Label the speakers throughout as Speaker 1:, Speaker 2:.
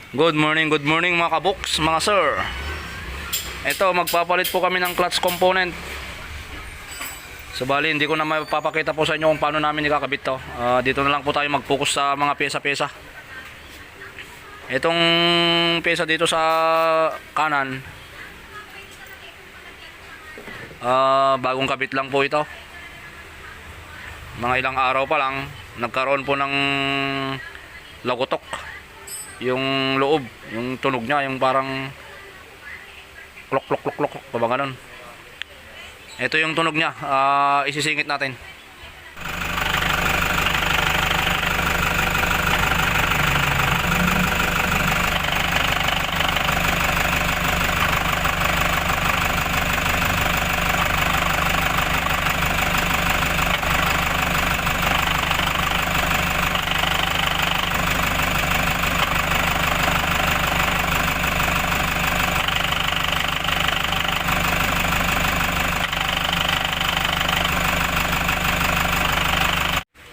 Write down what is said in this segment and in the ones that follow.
Speaker 1: Good morning mga kaboks, mga sir. Ito, magpapalit po kami ng clutch component. So bali, hindi ko na mapapakita po sa inyo kung paano namin ikakabit to. Dito na lang po tayo mag-focus sa mga pyesa-pyesa. Itong pyesa dito sa kanan, bagong kabit lang po ito. Mga ilang araw pa lang, nagkaroon po ng lagotok. Yung loob, yung tunog niya, yung parang klok klok klok klok, pa ganun. Ito yung tunog niya, isisingit natin.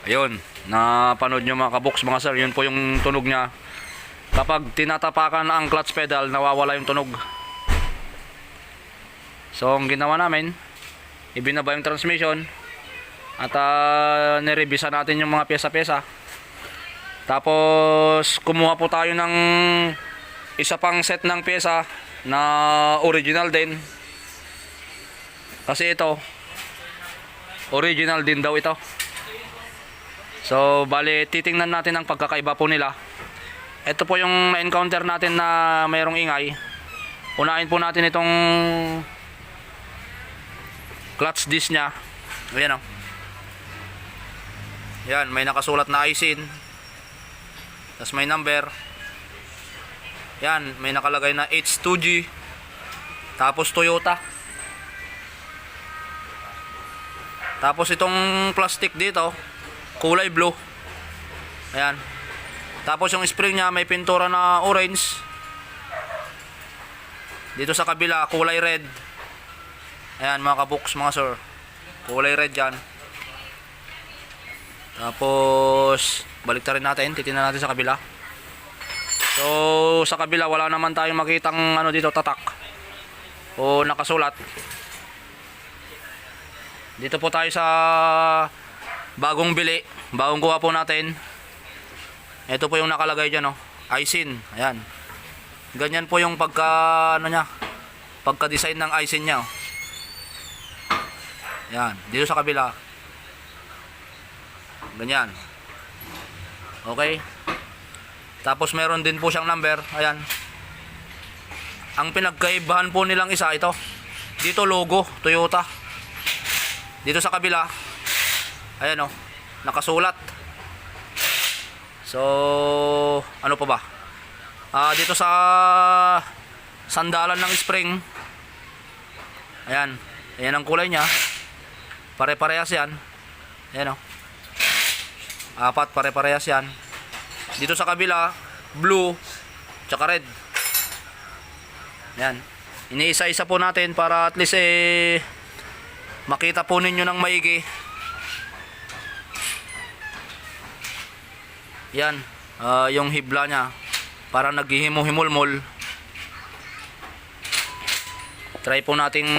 Speaker 1: Ayun, napanood nyo mga kaboks, mga sir, yun po yung tunog niya. Kapag tinatapakan ang clutch pedal, nawawala yung tunog. So ang ginawa namin, ibinaba yung transmission at nirevisa natin yung mga pyesa-pyesa. Tapos kumuha po tayo ng isa pang set ng pyesa na original din. Kasi ito, original din daw ito. So, bali, titingnan natin ang pagkakaiba po nila. Ito po yung na-encounter natin na mayroong ingay. Unahin po natin itong clutch disc nya. Ayan o. Yan, may nakasulat na ISIN. Tapos may number. Yan, may nakalagay na H2G. Tapos Toyota. Tapos itong plastic dito, kulay blue. Ayan. Tapos yung spring nya may pintura na orange. Dito sa kabila kulay red. Ayan mga kaboks, mga sir, kulay red yan. Tapos baliktarin natin, titingnan natin sa kabila. So sa kabila wala naman tayong makitang ano dito, tatak o nakasulat. Dito po tayo sa bagong bili, bagong kuha po natin. Ito po yung nakalagay dyan, oh, ISIN. Ayan. Ganyan po yung pagka ano nya, pagka-design ng ISIN nya, oh. Ayan, dito sa kabila. Ganyan. Okay. Tapos meron din po siyang number. Ayan. Ang pinagkaibahan po nilang isa, ito. Dito logo, Toyota. Dito sa kabila, ayan o, nakasulat. So ano pa ba, dito sa sandalan ng spring, ayan, ayan ang kulay nya, pare-parehas yan. Ayan o, apat, pare-parehas yan. Dito sa kabila, blue tsaka red. Ayan, iniisa-isa po natin para at least makita po ninyo ng maigi. Yan, yung hibla nya parang naghihimo-himulmol. Try po nating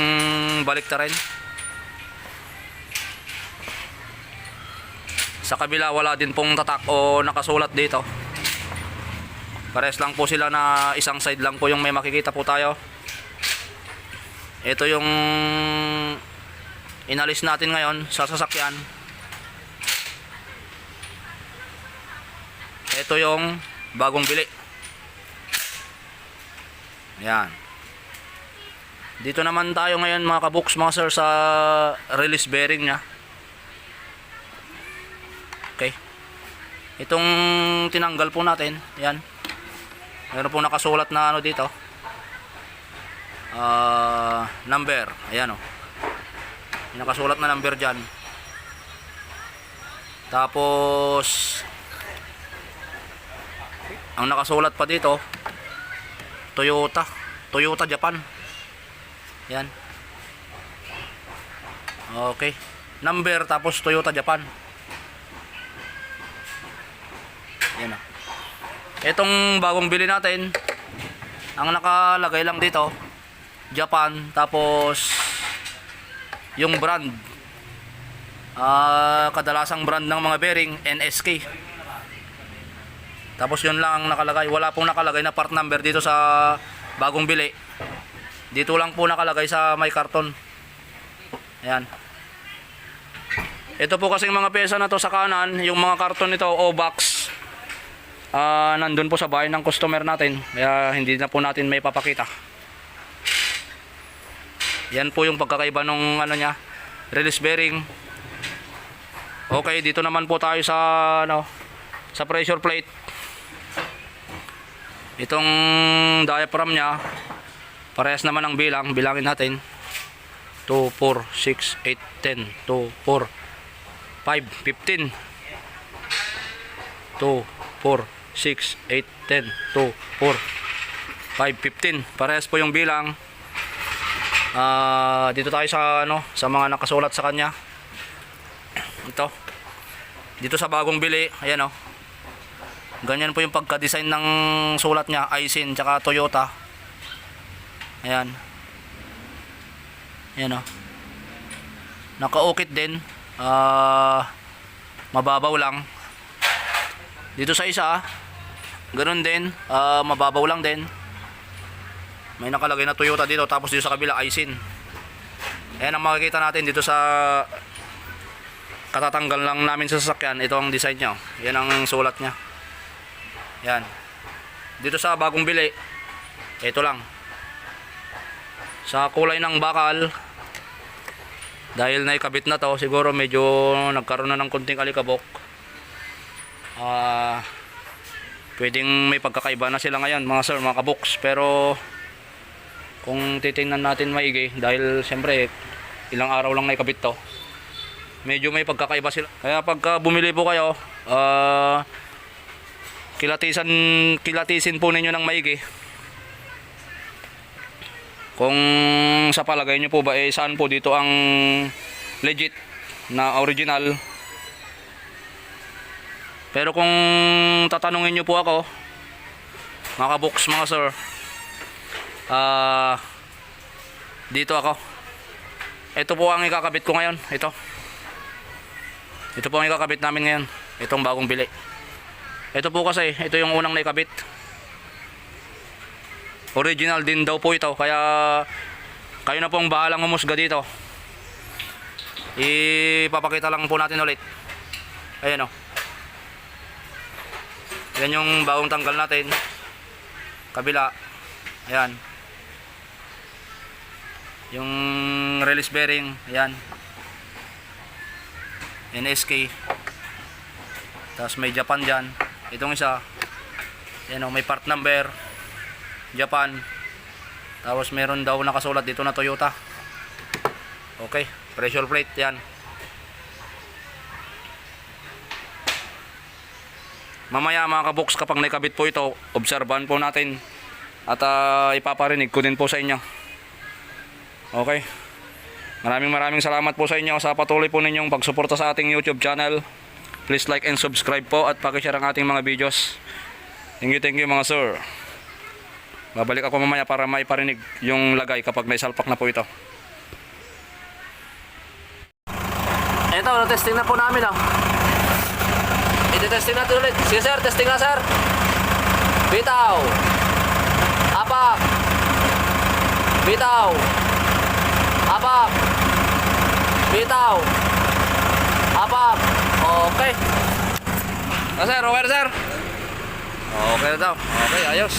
Speaker 1: baliktarin. Sa kabila wala din pong tatak o nakasulat dito. Pares lang po sila na isang side lang po yung may makikita po tayo. Ito yung inalis natin ngayon sa sasakyan. Ito yung bagong bili. Ayan. Dito naman tayo ngayon mga kaboks, mga sir, sa release bearing nya. Okay. Itong tinanggal po natin, ayan. Meron po nakasulat na ano dito, number. Ayan o, nakasulat na number dyan. Tapos ang nakasulat pa dito, Toyota Japan. Yan. Okay. Number tapos Toyota Japan. Yan o. Itong bagong bili natin, ang nakalagay lang dito, Japan, tapos yung brand, kadalasang brand ng mga bearing, NSK. Tapos yun lang ang nakalagay. Wala pong nakalagay na part number dito sa bagong bili. Dito lang po nakalagay sa may karton. Ayan. Ito po kasing mga pyesa na to sa kanan, yung mga karton nito o box, nandun po sa bahay ng customer natin. Kaya hindi na po natin may papakita. Yan po yung pagkakaiba nung ano niya, release bearing. Okay, dito naman po tayo sa sa pressure plate. Itong diaphragm niya, parehas naman ang bilang. Bilangin natin. 2, 4, 6, 8, 10. 2, 4, 5, 15. 2, 4, 6, 8, 10. 2, 4, 5, 15. Parehas po yung bilang. Dito tayo sa sa mga nakasulat sa kanya. Ito. Dito sa bagong bili, ayan oh. Ganyan po yung pagka-design ng sulat niya, Aisin tsaka Toyota. Ayan. Ayan oh. Naka-ukit din. Mababaw lang. Dito sa isa, ganun din, mababaw lang din. May nakalagay na Toyota dito, tapos dito sa kabila Aisin. Ayan ang makikita natin dito sa katatanggal lang namin sa sasakyan. Ito ang design niya. Yan ang sulat niya. Yan. Dito sa bagong bili, ito lang. Sa kulay ng bakal, dahil naikabit na to, siguro medyo nagkaroon na ng konting alikabok. Pwedeng may pagkakaiba na sila ngayon mga sir, mga kaboks. Pero kung titingnan natin maigi, dahil siyempre ilang araw lang naikabit to, medyo may pagkakaiba sila. Kaya pagka bumili po kayo, kilatisin po ninyo ng maigi kung sa palagay nyo po ba saan po dito ang legit na original. Pero kung tatanungin nyo po ako, mga kaboks, mga sir, dito ako. Ito po ang ikakabit ko ngayon. Ito po ang ikakabit namin ngayon. Itong bagong bili. Ito po kasi, ito yung unang naikabit. Original din daw po ito. Kaya kayo na pong bahalang humusga dito. Ipapakita lang po natin ulit. Ayan o. Yan yung bagong tanggal natin. Kabila. Ayan. Yung release bearing. Ayan. NSK. Tapos may Japan dyan. Itong isa, yan o, may part number, Japan. Tapos meron daw nakasulat dito na Toyota. Okay, pressure plate yan. Mamaya mga kaboks, kapag naikabit po ito, obserbahan po natin. At ipaparinig ko din po sa inyo. Okay. Maraming salamat po sa inyo sa patuloy po ninyong pagsuporta sa ating YouTube channel. Please like and subscribe po at pakishare ang ating mga videos. Thank you mga sir. Babalik ako mamaya para maiparinig yung lagay kapag naisalpak na po ito. Ito, na-testing na po namin oh. Iti-testing natin ulit. Sige sir, testing na sir. Bitaw. Apak. Bitaw. Apak. Bitaw. Apak. Okay. Sir, okay na sir. Okay na daw. Okay, ayos.